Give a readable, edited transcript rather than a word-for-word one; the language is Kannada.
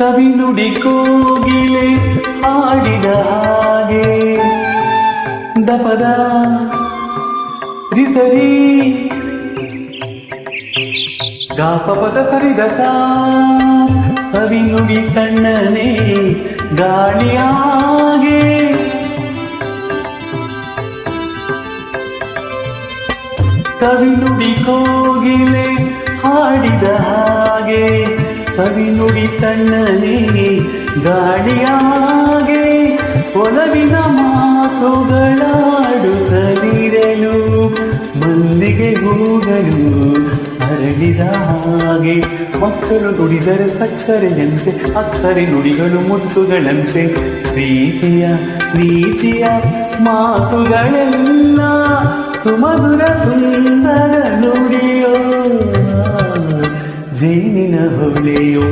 ಕವಿ ನುಡಿ ಕೋಗಿಲೆ ಹಾಡಿದ ಹಾಗೆ ದಪದ ರಿಸರಿ ಗಾಪಪದ ಸರಿದ ಸವಿ ನುಡಿ ಕಣ್ಣನೆ ಗಾಳಿಯಾಗೆ ಕವಿ ನುಡಿ ಕೋಗಿಲೆ ಹಾಡಿದ ಹಾಗೆ ಸವಿ ನುಡಿ ಕಣ್ಣನೆ ಗಾಳಿಯಾಗೆ ಒಲವಿನ ಮಾತುಗಳಾಡುತ್ತಲಿರಲು ಮಲ್ಲಿಗೆ ಹೂಗಳು ಅರಳಿದ ಹಾಗೆ ಮಕ್ಕಳು ನುಡಿದರೆ ಸಕ್ಕರೆಯಂತೆ ಅಕ್ಕರೆ ನುಡಿಗಳು ಮುತ್ತುಗಳಂತೆ ಪ್ರೀತಿಯ ಮಾತುಗಳೆಲ್ಲ ಸುಮಧುರ ಸುಂದರ ನುಡಿಯೋ ಜೇನಿನ ಹೊಳೆಯೋ